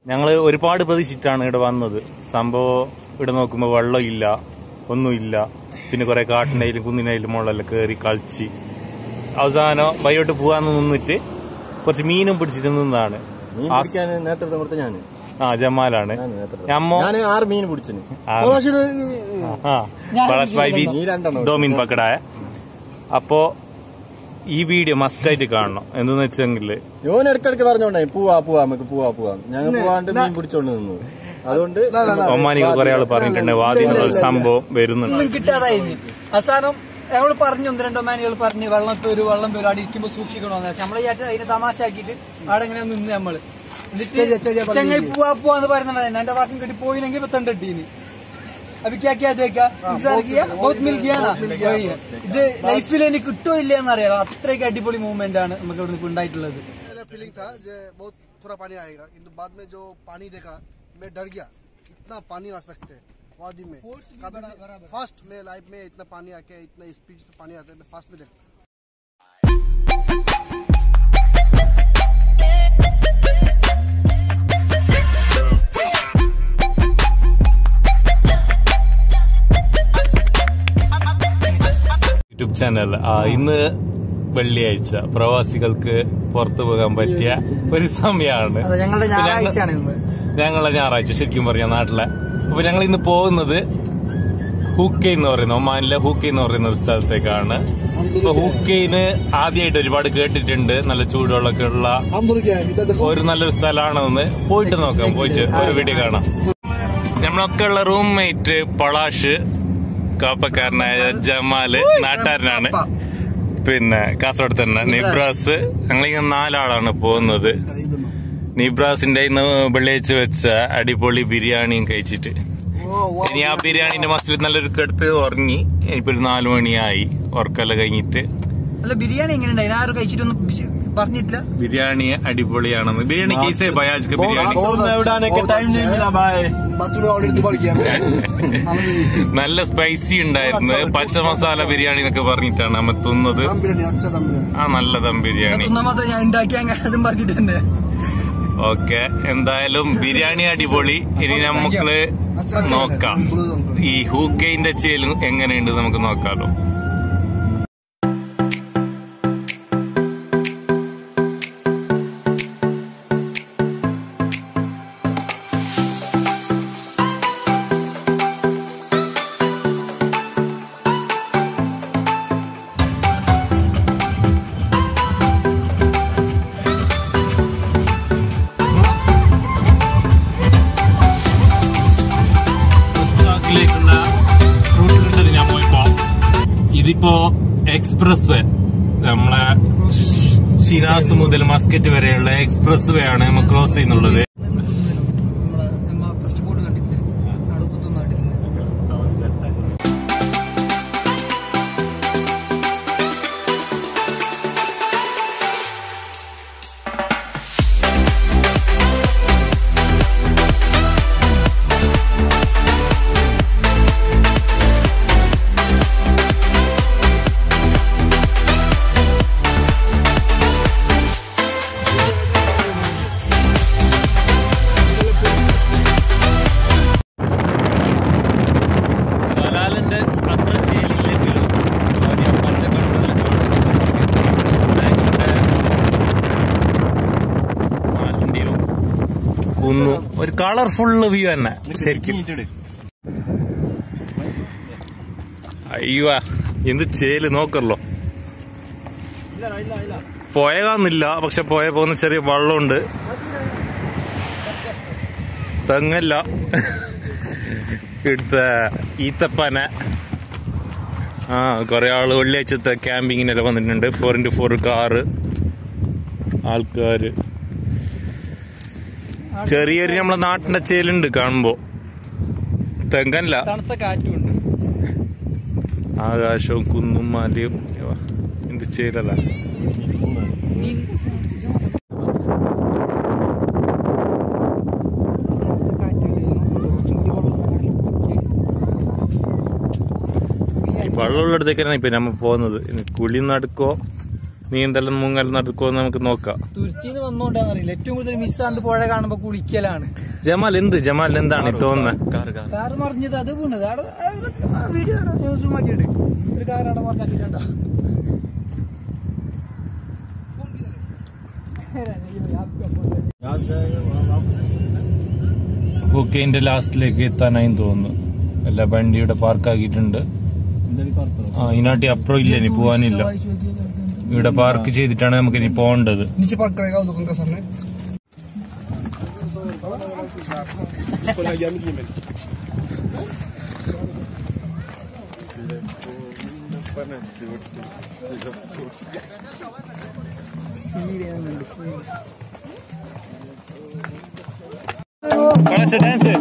ഞങ്ങള് ഒരുപാട് പ്രതീക്ഷിച്ചിട്ടാണ് ഇവിടെ വന്നത്. സംഭവം ഇവിടെ നോക്കുമ്പോ വെള്ളമില്ല, ഒന്നുമില്ല. പിന്നെ കുറെ കാട്ടിനായാലും കുന്നിനായാലും മുകളിലെല്ലാം കയറി കളിച്ച് അവസാനം വൈകിട്ട് പോവാന്ന് നിന്നിട്ട് കുറച്ച് മീനും പിടിച്ചിട്ട് നിന്നതാണ്. ജമാലാണ്. മീൻ പക്കടായ. അപ്പോ ഈ വീഡിയോ മസ്റ്റ് ആയിട്ട് കാണണം. എന്തെന്ന് വെച്ചെങ്കില് ഇടക്കിടക്ക് പറഞ്ഞോണ്ടേ പോവാ നമുക്ക് പോവാ ഞങ്ങൾ പോവാണ്ട് മീൻ പിടിച്ചോണ്ട് നിന്നു. അതുകൊണ്ട് ഒമാനികൾ കുറെ ആള് പറഞ്ഞിട്ടുണ്ട് വാദി എന്നുള്ള സംഭവം വരുന്നുണ്ട്. കിട്ടാതായിരുന്നു അവസാനം ഞങ്ങള് പറഞ്ഞു. ഒന്ന് രണ്ടോ മാനുകൾ പറഞ്ഞ് വെള്ളം പേരും അവിടെ ഇരിക്കുമ്പോ സൂക്ഷിക്കണോന്ന് വെച്ചാൽ നമ്മളെ വിചാരിച്ച അതിനെ തമാശ ആക്കിയിട്ട് അവിടെ എങ്ങനെ നിന്ന് നമ്മള് എന്നിട്ട് ചെങ്ങായി പോവാന്ന് പറയുന്നുണ്ടായിരുന്നു. എന്റെ വാക്കും കെട്ടി പോയില്ലെങ്കിൽ ഇപ്പൊ തണ്ടിട്ടീന് अभी क्या क्या देखा इंतजार किया बहुत मिल गया ना वही है ഇത് ലൈഫിൽ എനിക്ക് കിട്ടോ ഇല്ല എന്നറിയാം. അത്രയ്ക്ക് അടിപൊളി മൂവ്മെന്റ് ആണ് നമുക്ക് ഇവിടെ ഉണ്ടായിട്ടുള്ളത്. फीलिंग था जो बहुत थोड़ा पानी आएगा किंतु बाद में जो पानी देखा मैं डर गया. इतना पानी आ सकते है वादी में. फर्स्ट में लाइफ में इतना पानी आके इतना स्पीड पे पानी आता है मैं फर्स्ट में देखा. യൂട്യൂബ് ചാനൽ ഇന്ന് വെള്ളിയാഴ്ച പ്രവാസികൾക്ക് പുറത്തു പോകാൻ പറ്റിയ ഒരു സമയമാണ്. ഞങ്ങളുടെ ഞായറാഴ്ച ശരിക്കും പറഞ്ഞ നാട്ടിലെ. അപ്പൊ ഞങ്ങൾ ഇന്ന് പോകുന്നത് ഹുക്കൈൻ എന്ന് പറയുന്ന ഒമാനിലെ ഹുക്കൈൻ എന്ന് പറയുന്ന ഒരു സ്ഥലത്തേക്കാണ്. അപ്പൊ ഹുക്കൈന് ആദ്യമായിട്ട് ഒരുപാട് കേട്ടിട്ടുണ്ട്. നല്ല ചൂടുവെള്ളമൊക്കെ ഉള്ള ഒരു നല്ലൊരു സ്ഥലമാണെന്ന് പോയിട്ട് നോക്കാം. പോയിട്ട് ഒരു വീഡിയോ കാണാം. നമ്മളൊക്കെ ഉള്ള റൂംമേറ്റ് പളാഷ്, കാപ്പക്കാരനായ ജമാല് നാട്ടുകാരനാണ്, പിന്നെ കാസർഗോഡ് തന്നെ നിബ്രാസ്. ഞങ്ങളിങ്ങനെ 4 ആളാണ് പോകുന്നത്. നിബ്രാസിന്റെ ഇന്ന് വെള്ളിയാഴ്ച വെച്ച അടിപൊളി ബിരിയാണിയും കഴിച്ചിട്ട് ഇനി ആ ബിരിയാണിന്റെ മസിൽ നല്ലൊരു കെടുത്ത് ഉറങ്ങി. ഇനിയിപ്പോ 4 മണിയായി ഉറക്കെല്ലാം കഴിഞ്ഞിട്ട്. ബിരിയാണി എങ്ങനെയുണ്ടായി? ആരും കഴിച്ചിട്ടൊന്നും പറഞ്ഞിട്ടില്ല. ബിരിയാണി അടിപൊളിയാണെന്ന്. ബിരിയാണി കേസേ ബയാജ് ബിരിയാണി നല്ല സ്പൈസി ഉണ്ടായിരുന്നു. പച്ച മസാല ബിരിയാണി എന്നൊക്കെ പറഞ്ഞിട്ടാണ് നമ്മ തിന്നത്. നല്ല ദം ബിരിയാണി. ഓക്കെ, എന്തായാലും ബിരിയാണി അടിപൊളി. ഇനി നമുക്ക് നോക്കാം ഈ ഹൂക്കൈന്റെ ചേലും എങ്ങനെയുണ്ട് നമുക്ക് നോക്കാലോ. ഇതിപ്പോ എക്സ്പ്രസ് വേ, നമ്മളെ ഷിനാസ് മുതൽ മസ്കറ്റ് വരെയുള്ള എക്സ്പ്രസ് വേ ആണ് നമ്മൾ ക്രോസ് ചെയ്യുന്നുള്ളത്. ഒരു കളർഫുൾ വ്യൂ തന്നെ ശരിക്കും. അയ്യോ എന്ത് ചേല് നോക്കല്ലോ. പോയകാന്നില്ല, പക്ഷെ പോയ പോകുന്ന ചെറിയ വള്ളമുണ്ട്. തെങ്ങല്ല ഇവിടുത്തെ ഈത്തപ്പന. കൊറേ ആള് വെള്ളിയാഴ്ചത്തെ ക്യാമ്പിങ്ങിനെല്ലാം വന്നിട്ടുണ്ട്. 4x4 car. ആൾക്കാര് ചെറിയൊരു നമ്മളെ നാട്ടിന്റെ ചേലുണ്ട് കാണുമ്പോ. തെങ്ങല്ല, തണുത്ത കാറ്റുണ്ട്, ആകാശവും കുന്നും മലയും. എന്ത് ചേലല്ല. വെള്ളമുള്ളിടത്തേക്കാണ് ഇപ്പൊ നമ്മ പോകുന്നത്. കുളി നടക്കോ നീന്തലും മുങ്ങലും നടക്കോ നമുക്ക് നോക്കാം. തുരുത്തിന്ന് വന്നോണ്ടാന്നറിയില്ല, ഏറ്റവും കൂടുതൽ മിസ്സാണ്ട് പുഴ കാണുമ്പോ കുളിക്കലാണ്. ജമാലിന് എന്താണ് തോന്നുന്നത്? കാറ് മറിഞ്ഞത് അത് വീണത് വീഡിയോ സൂമാക്കിയിട്ട് ഒരു കാർ അവിടെ മറക്കാക്കിട്ടുണ്ടോ? ഹുക്കൈന്റെ ലാസ്റ്റിലേക്ക് എത്താനായി തോന്നുന്നു. എല്ലാ വണ്ടിയുടെ പാർക്കാക്കിയിട്ടുണ്ട്. ഇതിനാട്ടി അപ്പുറം ഇല്ല, ഇനി പോവാനില്ല. ഇവിടെ പാർക്ക് ചെയ്തിട്ടാണ് നമുക്ക് ഇനി പോകേണ്ടത്. ഡാൻസ്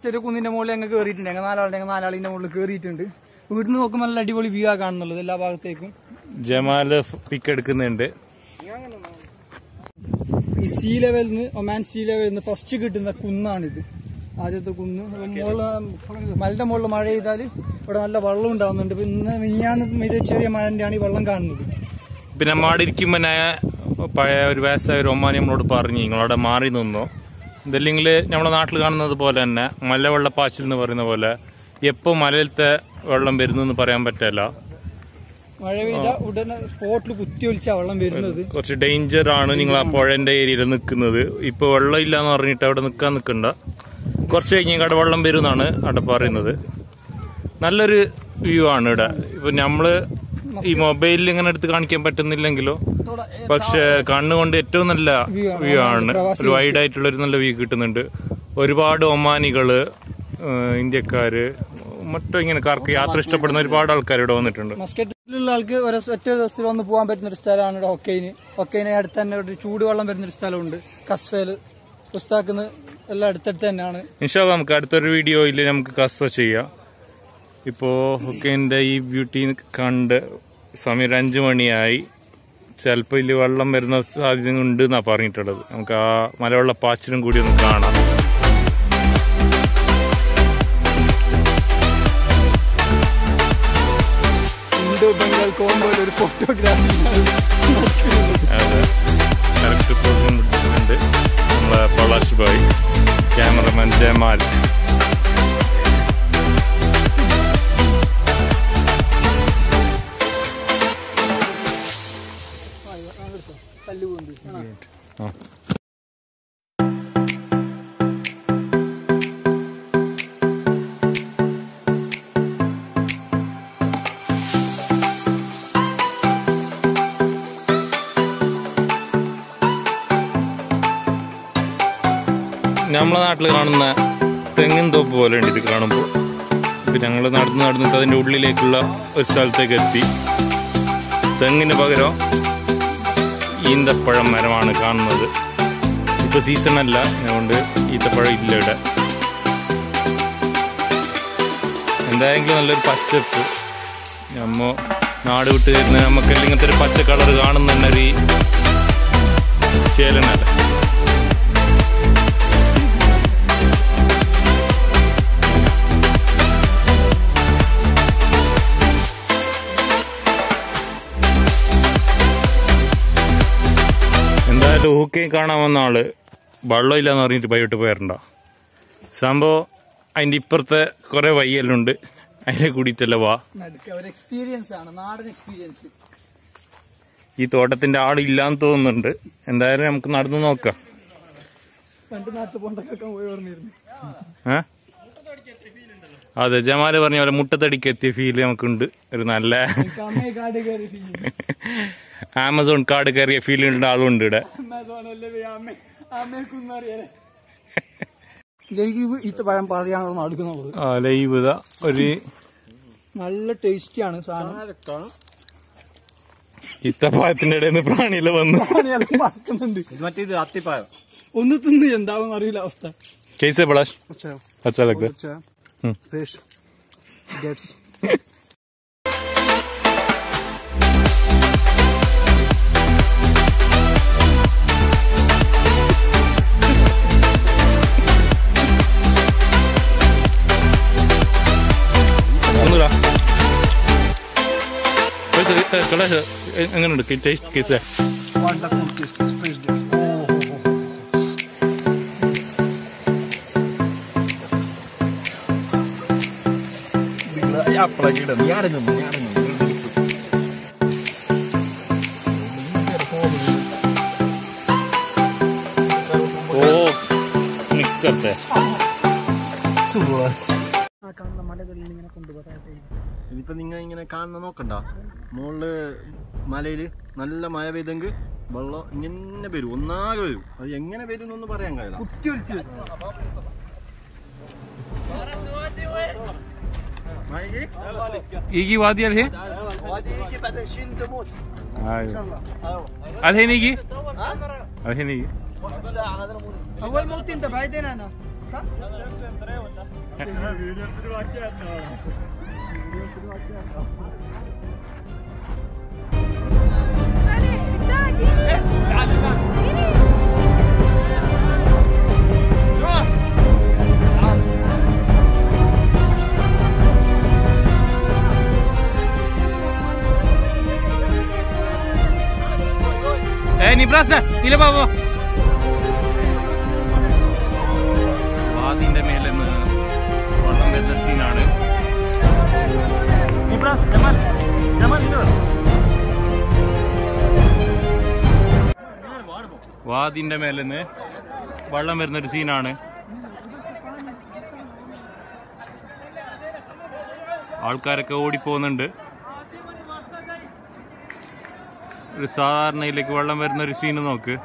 ചെറിയ കുന്നിന്റെ മുകളിൽ ഞങ്ങൾ കയറിയിട്ടുണ്ട്. ഞങ്ങൾ നാലാളിന്റെ മുകളിൽ കയറിയിട്ടുണ്ട്. വീട്ടിൽ നിന്ന് നോക്കുമ്പോൾ നല്ല അടിപൊളി വ്യൂ ആ കാണുന്നുള്ളത് എല്ലാ ഭാഗത്തേക്കും. ജമാല് പിക്ക് എടുക്കുന്നുണ്ട്. ഈ സീ ലെവലിൽ നിന്ന് ഒമാൻ സീ ലെവലിൽ നിന്ന് ഫസ്റ്റ് കിട്ടുന്ന കുന്നാണിത്. ആദ്യത്തെ കുന്ന് മലന്റെ മുകളിൽ മഴ ചെയ്താൽ ഇവിടെ നല്ല വെള്ളം ഉണ്ടാവുന്നുണ്ട്. പിന്നെ മിനിഞ്ഞാന്ന് ഇത് ചെറിയ മഴന്റെയാണ് ഈ വെള്ളം കാണുന്നത്. പിന്നെ മാടിരിക്കുമ്പോ പഴയ ഒരു വയസ്സായ ഒരു ഒമാനി നമ്മളോട് പറഞ്ഞു നിങ്ങളവിടെ മാറി നിന്നോ, ഇതല്ലെങ്കിൽ നമ്മുടെ നാട്ടിൽ കാണുന്നത് പോലെ തന്നെ മലവെള്ളപ്പാച്ചിൽ എന്ന് പറയുന്ന പോലെ എപ്പോ മലയിലത്തെ വെള്ളം വരുന്നു പറയാൻ പറ്റില്ല. മഴ പെയ്ത ഉടനെ സ്പോട്ടിൽ കുത്തി ഒലിച്ചാ വെള്ളം വരുന്നത്. കുറച്ച് ഡേഞ്ചർ ആണ് നിങ്ങൾ ആ പുഴന്റെ ഏരിയയിൽ നിൽക്കുന്നത്. ഇപ്പൊ വെള്ളം ഇല്ലാന്ന് പറഞ്ഞിട്ട് അവിടെ നിൽക്കണ്ട. കുറച്ച് കഴിഞ്ഞ് അവിടെ വെള്ളം വരുന്നാണ് അവിടെ പറയുന്നത്. നല്ലൊരു വ്യൂ ആണ് ഇവിടെ. ഇപ്പൊ നമ്മള് ഈ മൊബൈലിൽ ഇങ്ങനെ എടുത്ത് കാണിക്കാൻ പറ്റുന്നില്ലെങ്കിലോ, പക്ഷെ കണ്ണുകൊണ്ട് ഏറ്റവും നല്ല വ്യൂ ആണ്. ഒരു വൈഡ് ആയിട്ടുള്ള ഒരു നല്ല വ്യൂ കിട്ടുന്നുണ്ട്. ഒരുപാട് ഒമാനികള്, ഇന്ത്യക്കാര്, മറ്റോ ഇങ്ങനെക്കാർക്ക് യാത്ര ഇഷ്ടപ്പെടുന്ന ഒരുപാട് ആൾക്കാർ ഇവിടെ വന്നിട്ടുണ്ട്. മസ്കറ്റിലുള്ള ആൾക്ക് ഒറ്റ ദിവസത്തിൽ വന്ന് പോകാൻ പറ്റുന്ന ഒരു സ്ഥലമാണ് ഇവിടെ ഹുക്കൈൻ. ഹുക്കൈനെ അടുത്ത് തന്നെ ഒരു ചൂടുവെള്ളം വരുന്നൊരു സ്ഥലമുണ്ട്. കസ്വയില് പുസ്താക്കുന്ന എല്ലാം അടുത്തടുത്ത് തന്നെയാണ്. ഇൻഷാ അല്ലാഹ് നമുക്ക് അടുത്തൊരു വീഡിയോയിൽ നമുക്ക് കസ്വ ചെയ്യാം. ഇപ്പോ ഹുക്കൈന്റെ ഈ ബ്യൂട്ടി കണ്ട് സമയം 5 മണിയായി. ചിലപ്പോൾ ഇതിൽ വെള്ളം വരുന്ന സാധ്യത ഉണ്ട് എന്നാ പറഞ്ഞിട്ടുള്ളത്. നമുക്ക് ആ മലവെള്ള പാച്ചിലും കൂടി ഒന്ന് കാണാം. ബംഗാൾ കോമ്പോയിൽ ഒരു ഫോട്ടോഗ്രാഫി കറക്റ്റ് പോസിഷൻ പിടിച്ചിട്ടുണ്ട് നമ്മളെ പളാഷ് ഭായ്, ക്യാമറമാൻ ജമാൽ. നമ്മളെ നാട്ടിൽ കാണുന്ന തെങ്ങിൻ തോപ്പ് പോലെ ഉണ്ട് ഇത് കാണുമ്പോൾ. ഇപ്പം ഞങ്ങൾ നടന്നിട്ട് അതിൻ്റെ ഉള്ളിലേക്കുള്ള ഒരു സ്ഥലത്തേക്ക് എത്തി. തെങ്ങിന് പകരം ഈന്തപ്പഴം മരമാണ് കാണുന്നത്. ഇപ്പോൾ സീസണല്ല, അതുകൊണ്ട് ഈത്തപ്പഴം ഇല്ല ഇവിടെ. എന്തായെങ്കിലും നല്ലൊരു പച്ചപ്പ്. നമ്മ നാട് വിട്ട് വരുന്ന നമുക്കെല്ലാം ഇങ്ങനത്തെ ഒരു പച്ച കളർ കാണുന്ന തന്നെ ഒരു ചേലനല്ല. എന്തായാലും ഹുക്കൈൻ കാണാൻ വന്ന ആള് വെള്ളം ഇല്ലാന്ന് പറഞ്ഞിട്ട് ഭയപ്പെട്ട് പോയാറുണ്ടോ? സംഭവം അതിന്റെ ഇപ്പുറത്തെ കുറെ വയ്യെല്ലാം ഉണ്ട്, അതിനെ കൂടിയിട്ടല്ല വാ. ഈ തോട്ടത്തിന്റെ ആളില്ലാന്ന് തോന്നുന്നുണ്ട്. എന്തായാലും നമുക്ക് നടന്നു നോക്കാം. അതെ, ജമാല് പറഞ്ഞ പോലെ മുട്ടത്തടിക്ക് എത്തിയ ഫീല് നമുക്കുണ്ട്. ഒരു നല്ല ആമസോൺ കാട് കയറിയ ഫീലുള്ള ആളുണ്ട് ഇവിടെ. ലൈവ് ഒരു നല്ല ടേസ്റ്റിയാണ് സാധനം. ഈത്തപ്പഴത്തിന്റെ ഇടയിൽ നിന്ന് പ്രാണിയില് വന്നു പറക്കുന്നുണ്ട്. മറ്റേത് അത്തിപ്പഴം ഒന്ന് തിന്ന് എന്താവും അറിയില്ല അവസ്ഥ. कैसे बड़ा अच्छा लगता है? फ्रेश डेट्स എങ്ങനെയുണ്ട് ടേസ്റ്റ്? കേസ് മിക്സ് करते ഇനിയിപ്പോ നിങ്ങൾ ഇങ്ങനെ കാണുന്ന നോക്കണ്ട, മുകളില് മലയില് നല്ല മഴ പെയ്തെങ്കിൽ വെള്ളം ഇങ്ങനെ വരും, ഒന്നാകെ വരും. അത് എങ്ങനെ വരും എന്നൊന്നും പറയാൻ കഴിയില്ല. يجي وادي الحين؟ وادي يجي بعدين شيل تموت ان شاء الله. الحين يجي؟ الحين يجي اول موت انت بعيدين انا صح؟ не бросай, или бабу. വാദിന്റെ മേലെ വെള്ളം വരുന്ന സീനാണ്. വാദിന്റെ മേലെന്ന് വെള്ളം വരുന്നൊരു സീനാണ്. ആൾക്കാരൊക്കെ ഓടിപ്പോകുന്നുണ്ട്. ഒരു സാധാരണയിലേക്ക് വെള്ളം വരുന്നൊരു സീന് നോക്ക്.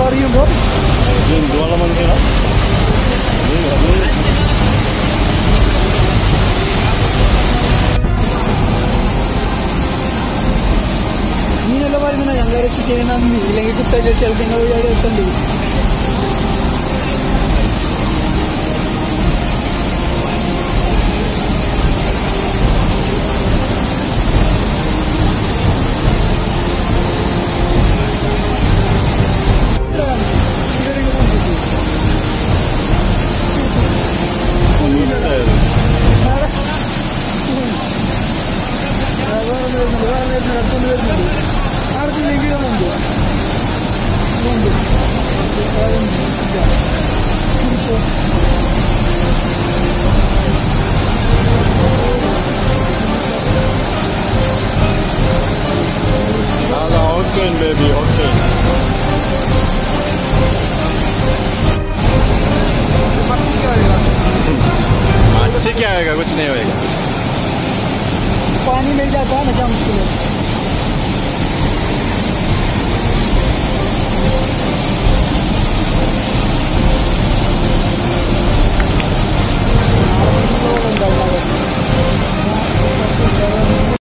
പറയുമ്പോൾ പറഞ്ഞ ഞങ്ങൾ വെച്ച് ചെയ്യണം ഇല്ലെങ്കിൽ കുത്തക ചെറുക്കങ്ങൾ വഴിയോടെ എത്തണ്ടേ. Huqain baby, Huqain. अच्छे क्या आएगा, कुछ नहीं होएगा. पानी मिल जाता है ना क्या मुश्किल है.